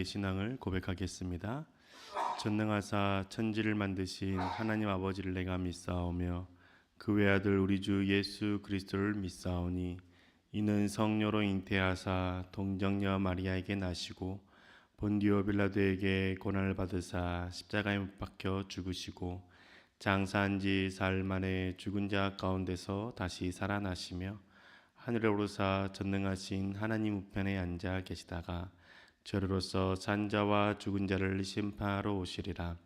우리의 신앙을 고백하겠습니다. 전능하사 천지를 만드신 하나님 아버지를 내가 믿사오며 그 외아들 우리 주 예수 그리스도를 믿사오니 이는 성녀로 잉태하사 동정녀 마리아에게 나시고 본디오 빌라도에게 고난을 받으사 십자가에 못 박혀 죽으시고 장사한 지 사흘 만에 죽은 자 가운데서 다시 살아나시며 하늘에 오르사 전능하신 하나님 우편에 앉아 계시다가 저리로서 산 자와 죽은 자를 심판하러 오시리라.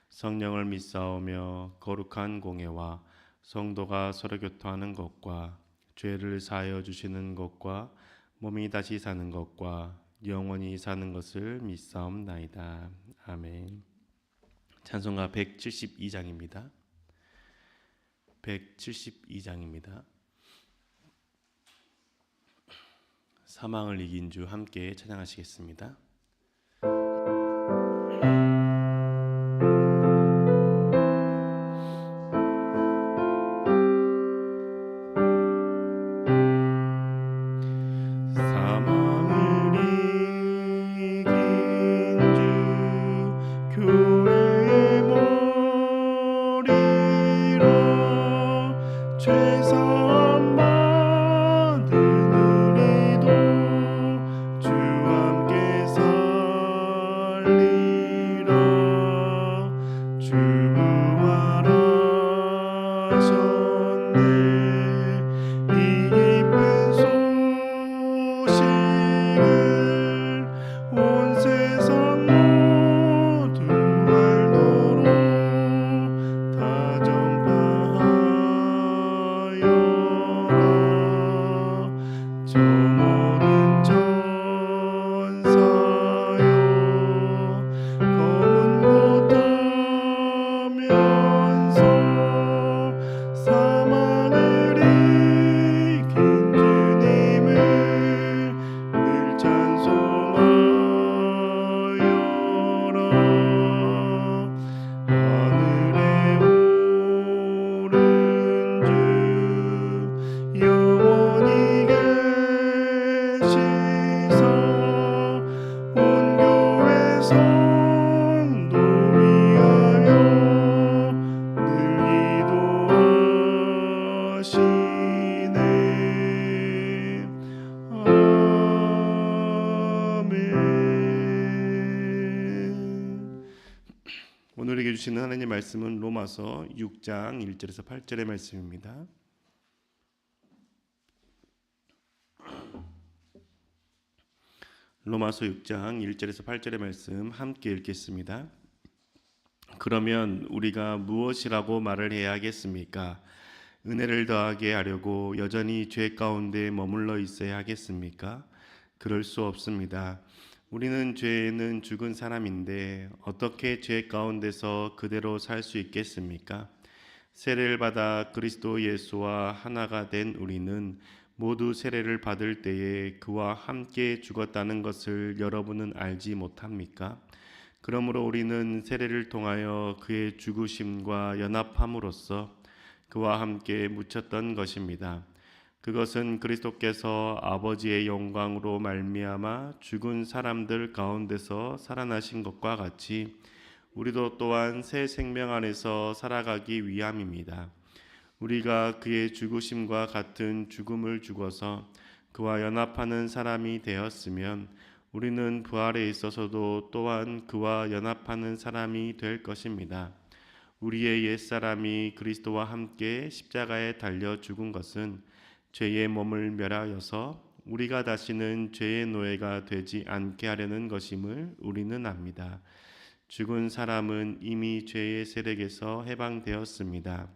성령을 믿사오며 거룩한 공예와 성도가 서로 교통하는 것과 죄를 사하여 주시는 것과 몸이 다시 사는 것과 영원히 사는 것을 믿사옵나이다. 아멘. 찬송가 172장입니다. 172장입니다. 사망을 이긴 주 함께 찬양하시겠습니다. 오늘에게 주시는 하나님의 말씀은 로마서 6장 1절에서 8절의 말씀입니다. 로마서 6장 1절에서 8절의 말씀 함께 읽겠습니다. 그러면 우리가 무엇이라고 말을 해야 하겠습니까? 은혜를 더하게 하려고 여전히 죄 가운데 머물러 있어야 하겠습니까? 그럴 수 없습니다. 우리는 죄에는 죽은 사람인데 어떻게 죄 가운데서 그대로 살 수 있겠습니까? 세례를 받아 그리스도 예수와 하나가 된 우리는 모두 세례를 받을 때에 그와 함께 죽었다는 것을 여러분은 알지 못합니까? 그러므로 우리는 세례를 통하여 그의 죽으심과 연합함으로써 그와 함께 묻혔던 것입니다. 그것은 그리스도께서 아버지의 영광으로 말미암아 죽은 사람들 가운데서 살아나신 것과 같이 우리도 또한 새 생명 안에서 살아가기 위함입니다. 우리가 그의 죽으심과 같은 죽음을 죽어서 그와 연합하는 사람이 되었으면 우리는 부활에 있어서도 또한 그와 연합하는 사람이 될 것입니다. 우리의 옛사람이 그리스도와 함께 십자가에 달려 죽은 것은 죄의 몸을 멸하여서 우리가 다시는 죄의 노예가 되지 않게 하려는 것임을 우리는 압니다. 죽은 사람은 이미 죄의 세력에서 해방되었습니다.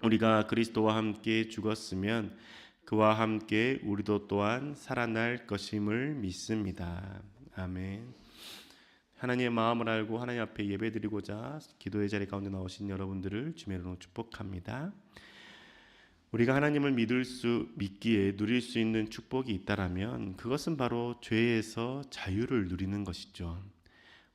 우리가 그리스도와 함께 죽었으면 그와 함께 우리도 또한 살아날 것임을 믿습니다. 아멘. 하나님의 마음을 알고 하나님 앞에 예배드리고자 기도의 자리 가운데 나오신 여러분들을 주님의 이름으로 축복합니다. 우리가 하나님을 믿기에 누릴 수 있는 축복이 있다라면 그것은 바로 죄에서 자유를 누리는 것이죠.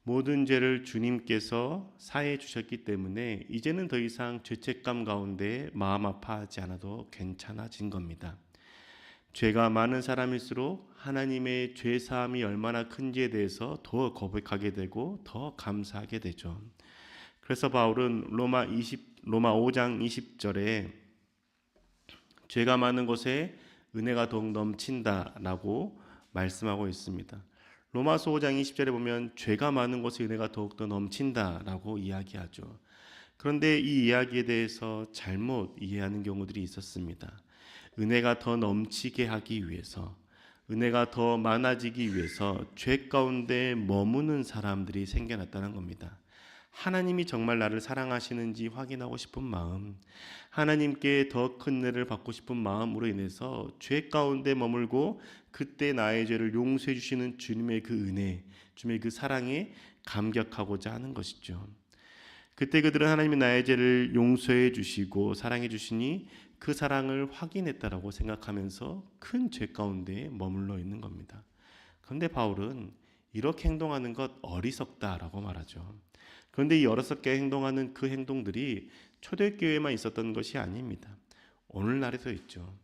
모든 죄를 주님께서 사해 주셨기 때문에 이제는 더 이상 죄책감 가운데 마음 아파하지 않아도 괜찮아진 겁니다. 죄가 많은 사람일수록 하나님의 죄 사함이 얼마나 큰지에 대해서 더 고백하게 되고 더 감사하게 되죠. 그래서 바울은 로마 5장 20절에 죄가 많은 곳에 은혜가 더욱 넘친다라고 말씀하고 있습니다. 로마서 5장 20절에 보면 죄가 많은 곳에 은혜가 더욱더 넘친다라고 이야기하죠. 그런데 이 이야기에 대해서 잘못 이해하는 경우들이 있었습니다. 은혜가 더 넘치게 하기 위해서, 은혜가 더 많아지기 위해서 죄 가운데 머무는 사람들이 생겨났다는 겁니다. 하나님이 정말 나를 사랑하시는지 확인하고 싶은 마음, 하나님께 더 큰 은혜를 받고 싶은 마음으로 인해서 죄 가운데 머물고 그때 나의 죄를 용서해 주시는 주님의 그 은혜, 주님의 그 사랑에 감격하고자 하는 것이죠. 그때 그들은 하나님이 나의 죄를 용서해 주시고 사랑해 주시니 그 사랑을 확인했다라고 생각하면서 큰 죄 가운데 머물러 있는 겁니다. 그런데 바울은 이렇게 행동하는 것 어리석다라고 말하죠. 그런데 이 어리석게 행동하는 그 행동들이 초대교회에만 있었던 것이 아닙니다. 오늘날에도 있죠.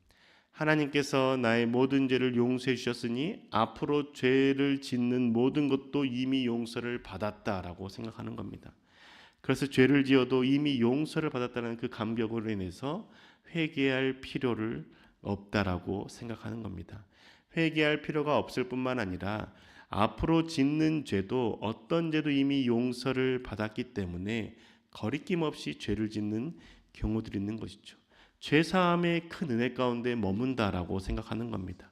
하나님께서 나의 모든 죄를 용서해 주셨으니 앞으로 죄를 짓는 모든 것도 이미 용서를 받았다라고 생각하는 겁니다. 그래서 죄를 지어도 이미 용서를 받았다는 그 감격으로 인해서 회개할 필요를 없다라고 생각하는 겁니다. 회개할 필요가 없을 뿐만 아니라 앞으로 짓는 죄도 어떤 죄도 이미 용서를 받았기 때문에 거리낌 없이 죄를 짓는 경우들이 있는 것이죠. 죄 사함의 큰 은혜 가운데 머문다라고 생각하는 겁니다.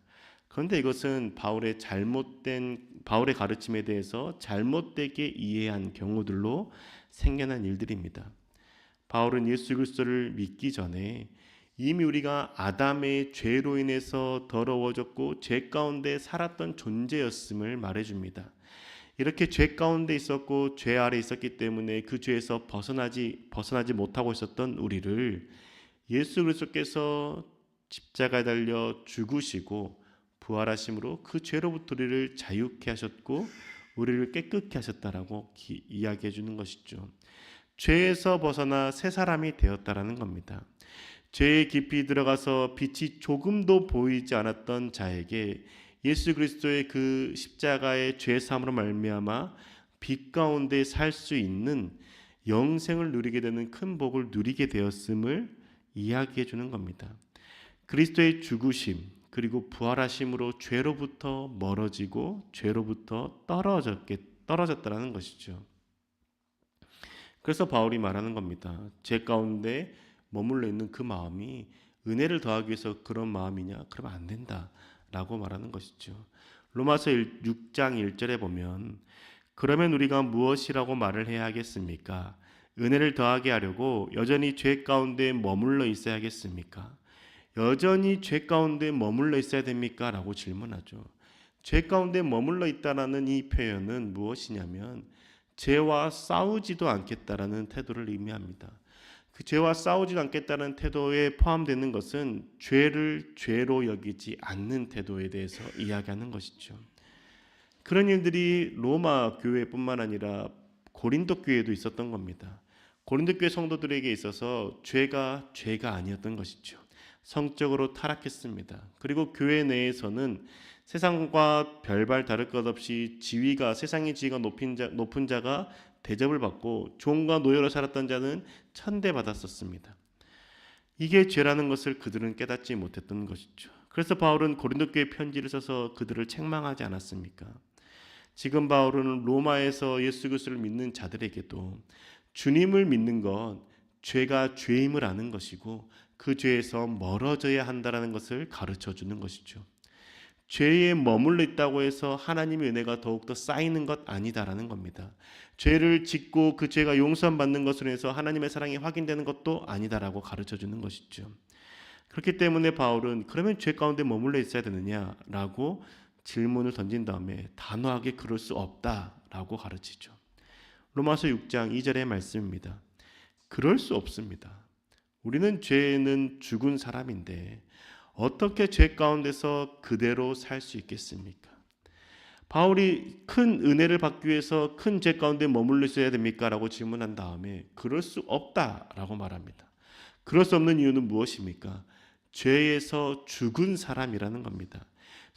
그런데 이것은 바울의 가르침에 대해서 잘못되게 이해한 경우들로 생겨난 일들입니다. 바울은 예수 그리스도를 믿기 전에 이미 우리가 아담의 죄로 인해서 더러워졌고 죄 가운데 살았던 존재였음을 말해줍니다. 이렇게 죄 가운데 있었고 죄 아래 있었기 때문에 그 죄에서 벗어나지 못하고 있었던 우리를 예수 그리스도께서 십자가에 달려 죽으시고 부활하심으로 그 죄로부터 우리를 자유케 하셨고 우리를 깨끗게 하셨다라고 이야기해 주는 것이죠. 죄에서 벗어나 새 사람이 되었다라는 겁니다. 죄에 깊이 들어가서 빛이 조금도 보이지 않았던 자에게 예수 그리스도의 그 십자가의 죄 사함으로 말미암아 빛 가운데 살 수 있는 영생을 누리게 되는 큰 복을 누리게 되었음을 이야기해 주는 겁니다. 그리스도의 죽으심 그리고 부활하심으로 죄로부터 멀어지고 죄로부터 떨어졌다라는 것이죠. 그래서 바울이 말하는 겁니다. 죄 가운데 머물러 있는 그 마음이 은혜를 더하기 위해서 그런 마음이냐? 그러면 안 된다라고 말하는 것이죠. 로마서 6장 1절에 보면 그러면 우리가 무엇이라고 말을 해야 하겠습니까? 은혜를 더하게 하려고 여전히 죄 가운데 머물러 있어야겠습니까? 여전히 죄 가운데 머물러 있어야 됩니까? 라고 질문하죠. 죄 가운데 머물러 있다라는 이 표현은 무엇이냐면 죄와 싸우지도 않겠다라는 태도를 의미합니다. 그 죄와 싸우지 않겠다는 태도에 포함되는 것은 죄를 죄로 여기지 않는 태도에 대해서 이야기하는 것이죠. 그런 일들이 로마 교회뿐만 아니라 고린도 교회에도 있었던 겁니다. 고린도 교회 성도들에게 있어서 죄가 아니었던 것이죠. 성적으로 타락했습니다. 그리고 교회 내에서는 세상과 별반 다를 것 없이 세상의 지위가 높은 자가 대접을 받고 종과 노예로 살았던 자는 천대받았었습니다. 이게 죄라는 것을 그들은 깨닫지 못했던 것이죠. 그래서 바울은 고린도 교회에 편지를 써서 그들을 책망하지 않았습니까? 지금 바울은 로마에서 예수 그리스도를 믿는 자들에게도 주님을 믿는 것, 죄가 죄임을 아는 것이고 그 죄에서 멀어져야 한다는 것을 가르쳐 주는 것이죠. 죄에 머물러 있다고 해서 하나님의 은혜가 더욱더 쌓이는 것 아니다라는 겁니다. 죄를 짓고 그 죄가 용서받는 것으로 해서 하나님의 사랑이 확인되는 것도 아니다라고 가르쳐 주는 것이죠. 그렇기 때문에 바울은 그러면 죄 가운데 머물러 있어야 되느냐라고 질문을 던진 다음에 단호하게 그럴 수 없다라고 가르치죠. 로마서 6장 2절의 말씀입니다. 그럴 수 없습니다. 우리는 죄는 죽은 사람인데 어떻게 죄 가운데서 그대로 살 수 있겠습니까? 바울이 큰 은혜를 받기 위해서 큰 죄 가운데 머물러 있어야 됩니까? 라고 질문한 다음에 그럴 수 없다라고 말합니다. 그럴 수 없는 이유는 무엇입니까? 죄에서 죽은 사람이라는 겁니다.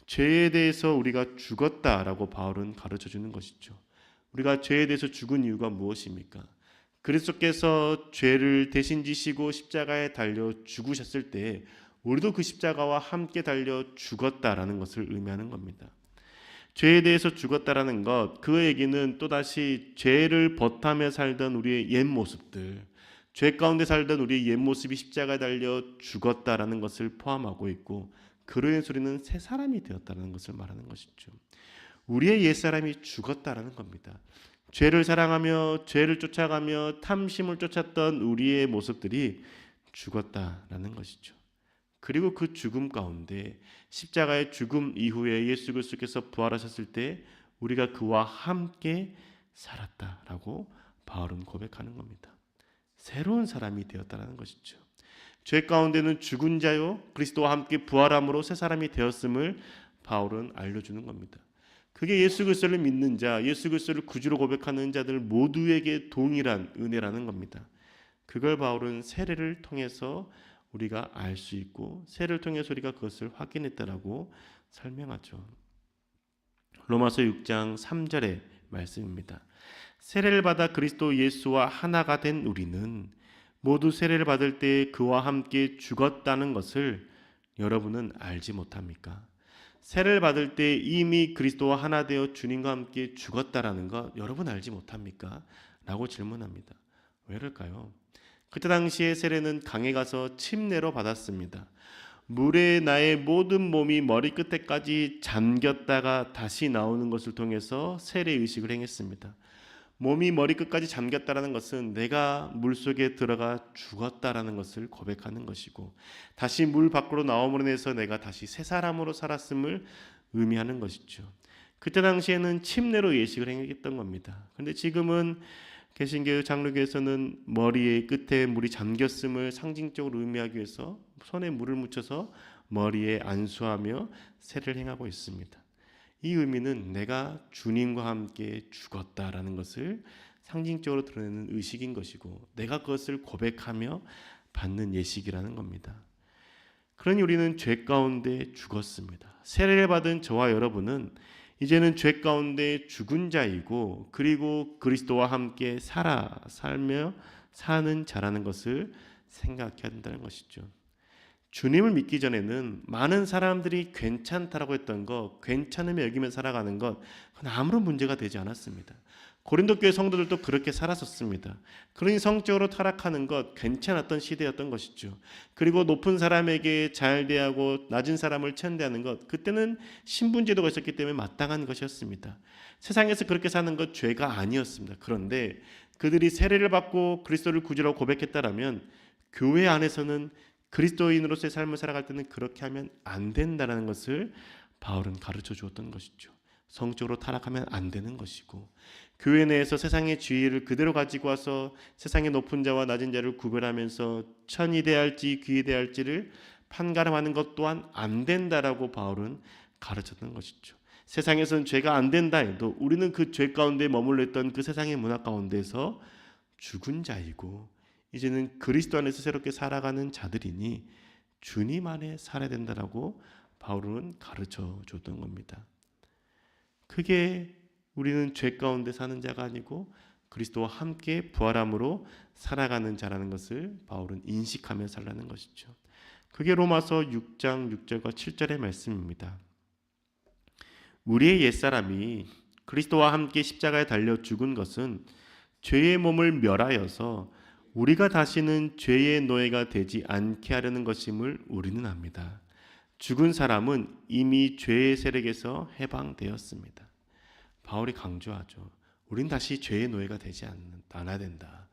죄에 대해서 우리가 죽었다라고 바울은 가르쳐 주는 것이죠. 우리가 죄에 대해서 죽은 이유가 무엇입니까? 그리스도께서 죄를 대신 지시고 십자가에 달려 죽으셨을 때 우리도 그 십자가와 함께 달려 죽었다라는 것을 의미하는 겁니다. 죄에 대해서 죽었다라는 것, 그 얘기는 또다시 죄를 버타며 살던 우리의 옛 모습들, 죄 가운데 살던 우리의 옛 모습이 십자가에 달려 죽었다라는 것을 포함하고 있고, 그로 인해서 우리는 새 사람이 되었다는 것을 말하는 것이죠. 우리의 옛사람이 죽었다라는 겁니다. 죄를 사랑하며 죄를 쫓아가며 탐심을 쫓았던 우리의 모습들이 죽었다라는 것이죠. 그리고 그 죽음 가운데 십자가의 죽음 이후에 예수 그리스도께서 부활하셨을 때 우리가 그와 함께 살았다라고 바울은 고백하는 겁니다. 새로운 사람이 되었다는 것이죠. 죄 가운데는 죽은 자요 그리스도와 함께 부활함으로 새 사람이 되었음을 바울은 알려주는 겁니다. 그게 예수 그리스도를 믿는 자, 예수 그리스도를 구주로 고백하는 자들 모두에게 동일한 은혜라는 겁니다. 그걸 바울은 세례를 통해서 우리가 알 수 있고 세례를 통해서 우리가 그것을 확인했다라고 설명하죠. 로마서 6장 3절의 말씀입니다. 세례를 받아 그리스도 예수와 하나가 된 우리는 모두 세례를 받을 때 그와 함께 죽었다는 것을 여러분은 알지 못합니까? 세례를 받을 때 이미 그리스도와 하나 되어 주님과 함께 죽었다라는 것 여러분 알지 못합니까? 라고 질문합니다. 왜 그럴까요? 그때 당시에 세례는 강에 가서 침례로 받았습니다. 물에 나의 모든 몸이 머리끝에까지 잠겼다가 다시 나오는 것을 통해서 세례 의식을 행했습니다. 몸이 머리끝까지 잠겼다라는 것은 내가 물속에 들어가 죽었다라는 것을 고백하는 것이고 다시 물 밖으로 나옴으로 인해서 내가 다시 새 사람으로 살았음을 의미하는 것이죠. 그때 당시에는 침례로 예식을 행했던 겁니다. 그런데 지금은 개신교 장로교에서는 머리의 끝에 물이 잠겼음을 상징적으로 의미하기 위해서 손에 물을 묻혀서 머리에 안수하며 세례를 행하고 있습니다. 이 의미는 내가 주님과 함께 죽었다라는 것을 상징적으로 드러내는 의식인 것이고 내가 그것을 고백하며 받는 예식이라는 겁니다. 그러니 우리는 죄 가운데 죽었습니다. 세례를 받은 저와 여러분은 이제는 죄 가운데 죽은 자이고 그리고 그리스도와 함께 살며 사는 자라는 것을 생각해야 된다는 것이죠. 주님을 믿기 전에는 많은 사람들이 괜찮다라고 했던 것, 괜찮으며 여기며 살아가는 것, 그건 아무런 문제가 되지 않았습니다. 고린도 교회 성도들도 그렇게 살았었습니다. 그러니 성적으로 타락하는 것 괜찮았던 시대였던 것이죠. 그리고 높은 사람에게 잘 대하고 낮은 사람을 천대하는 것, 그때는 신분제도가 있었기 때문에 마땅한 것이었습니다. 세상에서 그렇게 사는 것 죄가 아니었습니다. 그런데 그들이 세례를 받고 그리스도를 구주라고 고백했다라면 교회 안에서는 그리스도인으로서의 삶을 살아갈 때는 그렇게 하면 안 된다는 것을 바울은 가르쳐 주었던 것이죠. 성적으로 타락하면 안 되는 것이고 교회 내에서 세상의 지위를 그대로 가지고 와서 세상의 높은 자와 낮은 자를 구별하면서 천이 대할지 귀이 대할지를 판가름하는 것 또한 안 된다라고 바울은 가르쳤던 것이죠. 세상에서는 죄가 안 된다 해도 우리는 그 죄 가운데 머물러 있던 그 세상의 문화 가운데서 죽은 자이고 이제는 그리스도 안에서 새롭게 살아가는 자들이니 주님 안에 살아야 된다라고 바울은 가르쳐 줬던 겁니다. 그게 우리는 죄 가운데 사는 자가 아니고 그리스도와 함께 부활함으로 살아가는 자라는 것을 바울은 인식하며 살라는 것이죠. 그게 로마서 6장 6절과 7절의 말씀입니다. 우리의 옛사람이 그리스도와 함께 십자가에 달려 죽은 것은 죄의 몸을 멸하여서 우리가 다시는 죄의 노예가 되지 않게 하려는 것임을 우리는 압니다. 죽은 사람은 이미 죄의 세력에서 해방되었습니다. 바울이 강조하죠. 우린 다시 죄의 노예가 되지 않아야 된다.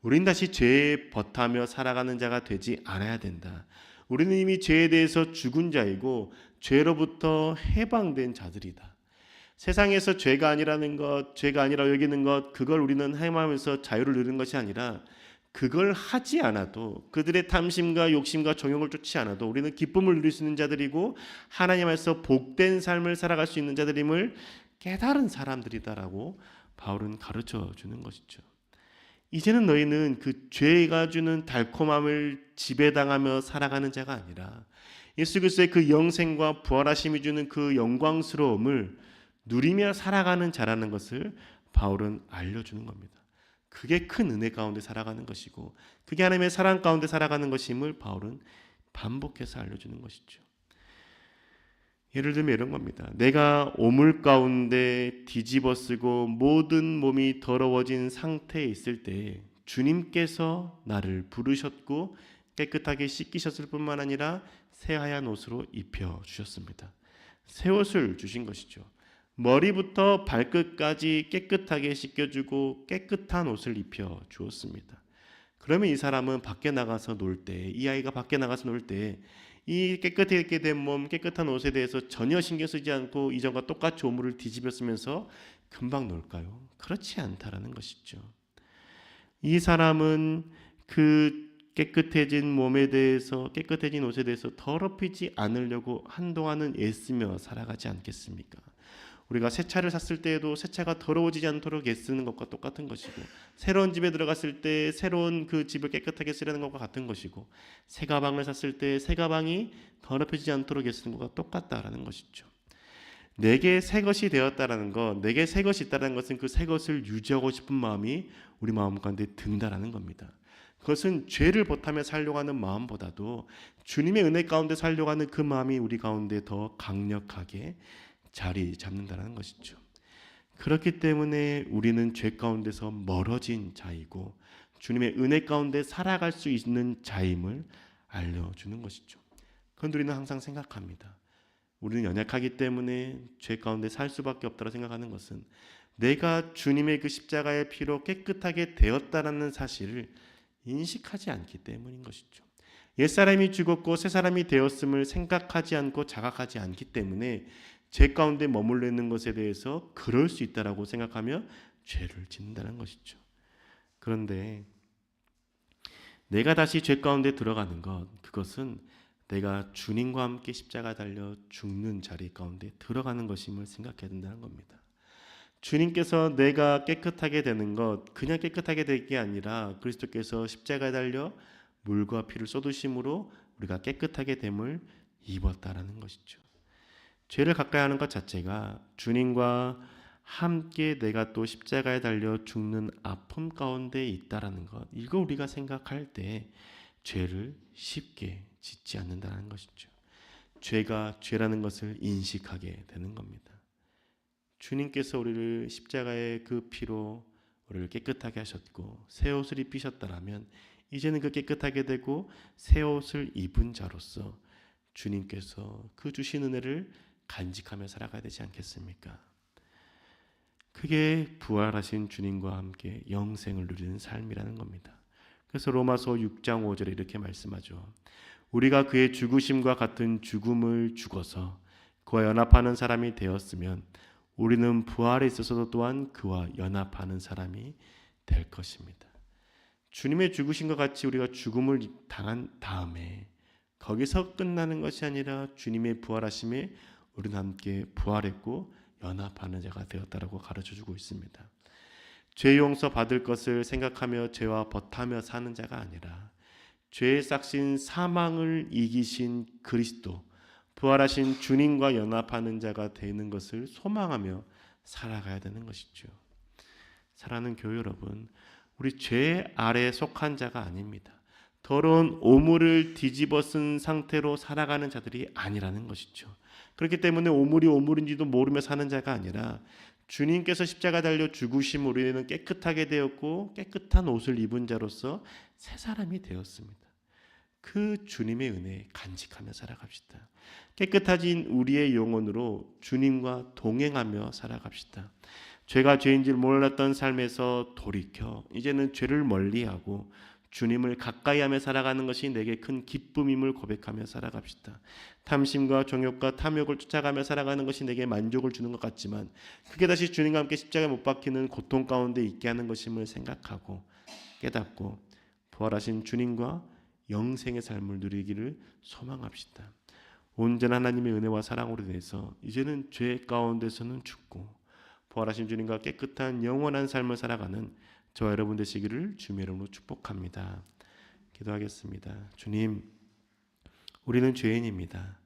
우린 다시 죄에 버타며 살아가는 자가 되지 않아야 된다. 우리는 이미 죄에 대해서 죽은 자이고 죄로부터 해방된 자들이다. 세상에서 죄가 아니라는 것, 죄가 아니라 여기는 것, 그걸 우리는 행하면서 자유를 누리는 것이 아니라 그걸 하지 않아도 그들의 탐심과 욕심과 정욕을 쫓지 않아도 우리는 기쁨을 누릴 수 있는 자들이고 하나님 안에서 복된 삶을 살아갈 수 있는 자들임을 깨달은 사람들이다라고 바울은 가르쳐 주는 것이죠. 이제는 너희는 그 죄가 주는 달콤함을 지배당하며 살아가는 자가 아니라 예수 그리스도의 그 영생과 부활하심이 주는 그 영광스러움을 누리며 살아가는 자라는 것을 바울은 알려주는 겁니다. 그게 큰 은혜 가운데 살아가는 것이고 그게 하나님의 사랑 가운데 살아가는 것임을 바울은 반복해서 알려주는 것이죠. 예를 들면 이런 겁니다. 내가 오물 가운데 뒤집어쓰고 모든 몸이 더러워진 상태에 있을 때 주님께서 나를 부르셨고 깨끗하게 씻기셨을 뿐만 아니라 새하얀 옷으로 입혀주셨습니다. 새 옷을 주신 것이죠. 머리부터 발끝까지 깨끗하게 씻겨주고 깨끗한 옷을 입혀주었습니다. 그러면 이 사람은 밖에 나가서 놀 때, 이 아이가 밖에 나가서 놀 때 이 깨끗하게 된 몸, 깨끗한 옷에 대해서 전혀 신경 쓰지 않고 이전과 똑같이 오물을 뒤집어 쓰면서 금방 놀까요? 그렇지 않다라는 것이죠. 이 사람은 그 깨끗해진 몸에 대해서, 깨끗해진 옷에 대해서 더럽히지 않으려고 한동안은 애쓰며 살아가지 않겠습니까? 우리가 새 차를 샀을 때에도 새 차가 더러워지지 않도록 애쓰는 것과 똑같은 것이고, 새로운 집에 들어갔을 때 새로운 그 집을 깨끗하게 쓰려는 것과 같은 것이고, 새 가방을 샀을 때 새 가방이 더럽혀지지 않도록 애쓰는 것과 똑같다라는 것이죠. 내게 새 것이 되었다라는 것, 내게 새 것이 있다는 것은 그 새 것을 유지하고 싶은 마음이 우리 마음 가운데 든다라는 겁니다. 그것은 죄를 보타며 살려고 하는 마음보다도 주님의 은혜 가운데 살려고 하는 그 마음이 우리 가운데 더 강력하게 자리 잡는다는 것이죠. 그렇기 때문에 우리는 죄 가운데서 멀어진 자이고 주님의 은혜 가운데 살아갈 수 있는 자임을 알려주는 것이죠. 그런데 우리는 항상 생각합니다. 우리는 연약하기 때문에 죄 가운데 살 수밖에 없다고 생각하는 것은 내가 주님의 그 십자가의 피로 깨끗하게 되었다라는 사실을 인식하지 않기 때문인 것이죠. 옛사람이 죽었고 새사람이 되었음을 생각하지 않고 자각하지 않기 때문에 죄 가운데 머물러 있는 것에 대해서 그럴 수 있다라고 생각하며 죄를 짓는다는 것이죠. 그런데 내가 다시 죄 가운데 들어가는 것, 그것은 내가 주님과 함께 십자가 달려 죽는 자리 가운데 들어가는 것임을 생각해야 된다는 겁니다. 주님께서 내가 깨끗하게 되는 것, 그냥 깨끗하게 될 게 아니라 그리스도께서 십자가에 달려 물과 피를 쏟으심으로 우리가 깨끗하게 됨을 입었다라는 것이죠. 죄를 가까이 하는 것 자체가 주님과 함께 내가 또 십자가에 달려 죽는 아픔 가운데 있다라는 것, 이거 우리가 생각할 때 죄를 쉽게 짓지 않는다는 것이죠. 죄가 죄라는 것을 인식하게 되는 겁니다. 주님께서 우리를 십자가의 그 피로 우리를 깨끗하게 하셨고 새 옷을 입히셨다라면 이제는 그 깨끗하게 되고 새 옷을 입은 자로서 주님께서 그 주신 은혜를 간직하며 살아가야 되지 않겠습니까? 그게 부활하신 주님과 함께 영생을 누리는 삶이라는 겁니다. 그래서 로마서 6장 5절에 이렇게 말씀하죠. 우리가 그의 죽으심과 같은 죽음을 죽어서 그와 연합하는 사람이 되었으면 우리는 부활에 있어서도 또한 그와 연합하는 사람이 될 것입니다. 주님의 죽으심과 같이 우리가 죽음을 당한 다음에 거기서 끝나는 것이 아니라 주님의 부활하심에 우리는 함께 부활했고 연합하는 자가 되었다라고 가르쳐주고 있습니다. 죄 용서 받을 것을 생각하며 죄와 버타며 사는 자가 아니라 죄의 싹신 사망을 이기신 그리스도, 부활하신 주님과 연합하는 자가 되는 것을 소망하며 살아가야 되는 것이죠. 사랑하는 교회 여러분, 우리 죄 아래에 속한 자가 아닙니다. 더러운 오물을 뒤집어 쓴 상태로 살아가는 자들이 아니라는 것이죠. 그렇기 때문에 오물이 오물인지도 모르며 사는 자가 아니라 주님께서 십자가 달려 죽으심으로 우리는 깨끗하게 되었고 깨끗한 옷을 입은 자로서 새 사람이 되었습니다. 그 주님의 은혜에 간직하며 살아갑시다. 깨끗해진 우리의 영혼으로 주님과 동행하며 살아갑시다. 죄가 죄인 줄 몰랐던 삶에서 돌이켜 이제는 죄를 멀리하고 주님을 가까이하며 살아가는 것이 내게 큰 기쁨임을 고백하며 살아갑시다. 탐심과 정욕과 탐욕을 쫓아가며 살아가는 것이 내게 만족을 주는 것 같지만 그게 다시 주님과 함께 십자가에 못 박히는 고통 가운데 있게 하는 것임을 생각하고 깨닫고 부활하신 주님과 영생의 삶을 누리기를 소망합시다. 온전한 하나님의 은혜와 사랑으로 인해서 이제는 죄 가운데서는 죽고 부활하신 주님과 깨끗한 영원한 삶을 살아가는 저와 여러분 되시기를 주님의 이름으로 축복합니다. 기도하겠습니다. 주님, 우리는 죄인입니다.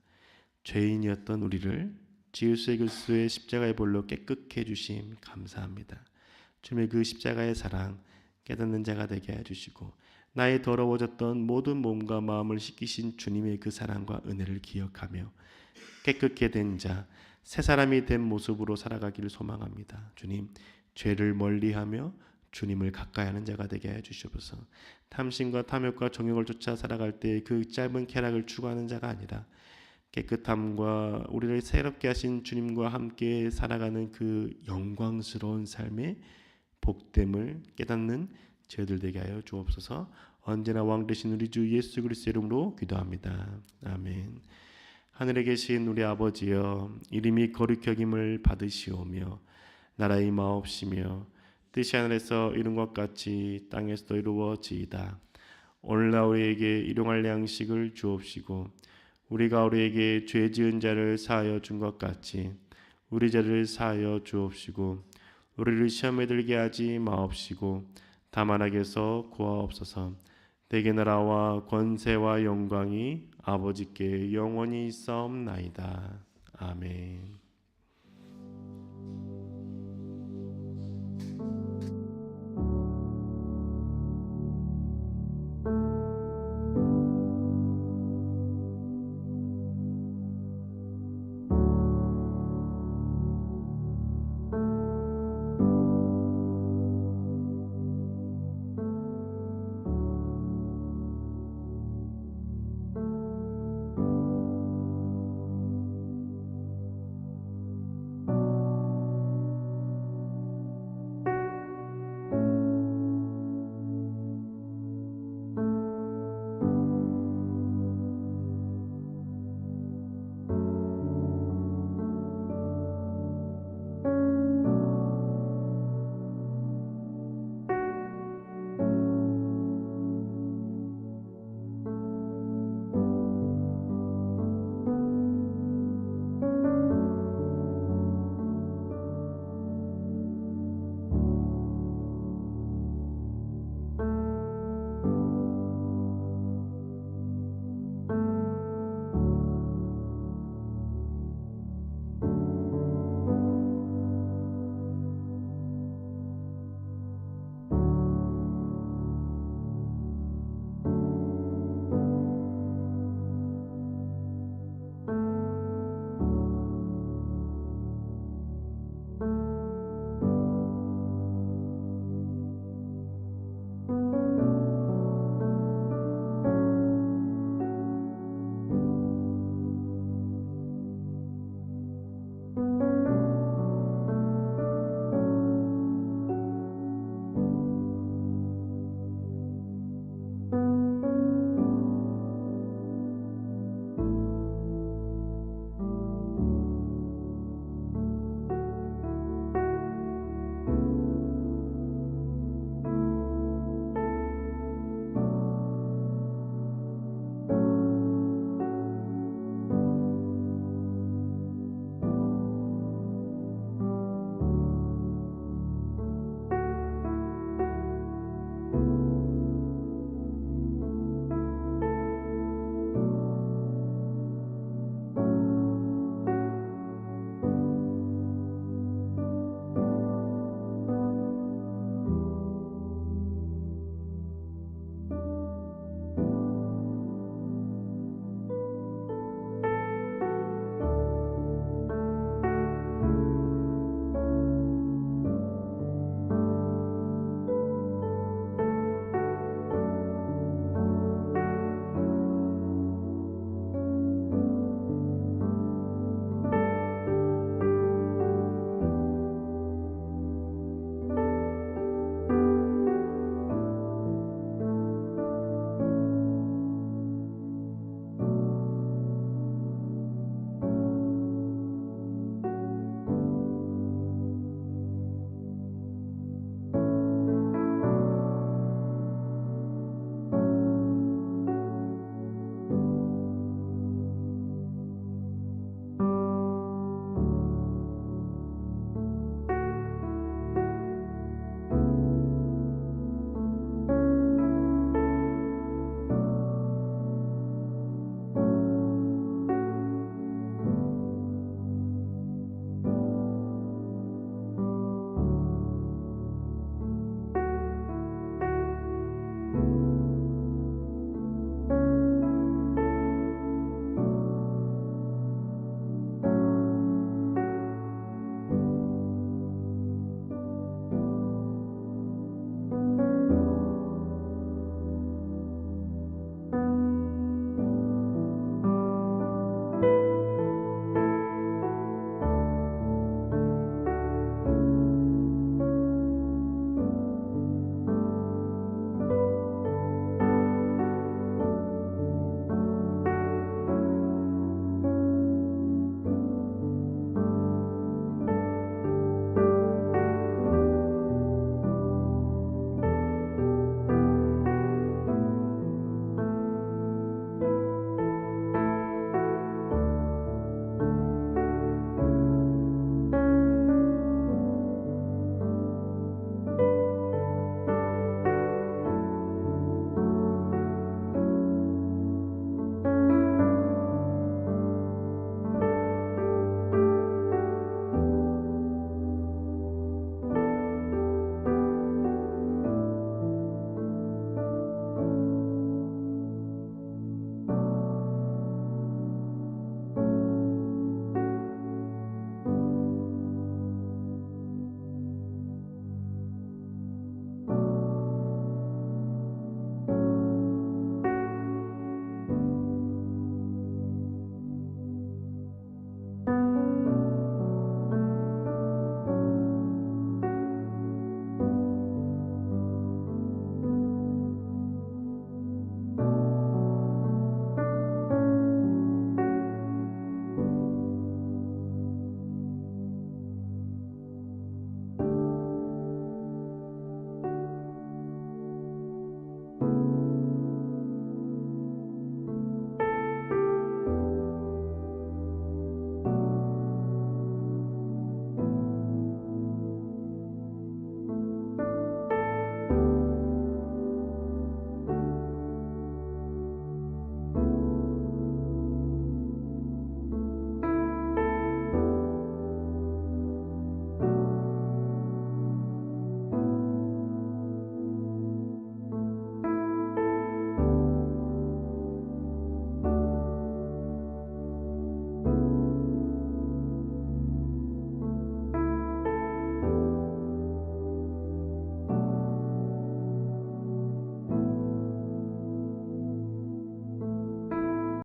죄인이었던 우리를 주 예수 그리스도의 십자가의 볼로 깨끗게 해주심 감사합니다. 주님의 그 십자가의 사랑 깨닫는 자가 되게 해주시고 나의 더러워졌던 모든 몸과 마음을 씻기신 주님의 그 사랑과 은혜를 기억하며 깨끗게 된 자, 새 사람이 된 모습으로 살아가기를 소망합니다. 주님, 죄를 멀리하며 주님을 가까이하는 자가 되게 해주시옵소서. 탐심과 탐욕과 정욕을 쫓아 살아갈 때 그 짧은 쾌락을 추구하는 자가 아니라 깨끗함과 우리를 새롭게 하신 주님과 함께 살아가는 그 영광스러운 삶의 복됨을 깨닫는 저희들 되게 하여 주옵소서. 언제나 왕 되신 우리 주 예수 그리스도 이름으로 기도합니다. 아멘. 하늘에 계신 우리 아버지여, 이름이 거룩히 여김을 받으시오며 나라의 마옵시며 뜻이 하늘에서 이룬 것 같이 땅에서도 이루어지이다. 오늘날 우리에게 일용할 양식을 주옵시고 우리가 우리에게 죄 지은 자를 사하여 준 것 같이 우리 죄를 사하여 주옵시고 우리를 시험에 들게 하지 마옵시고 다만 악에서 구하옵소서. 대개 나라와 권세와 영광이 아버지께 영원히 있사옵나이다. 아멘.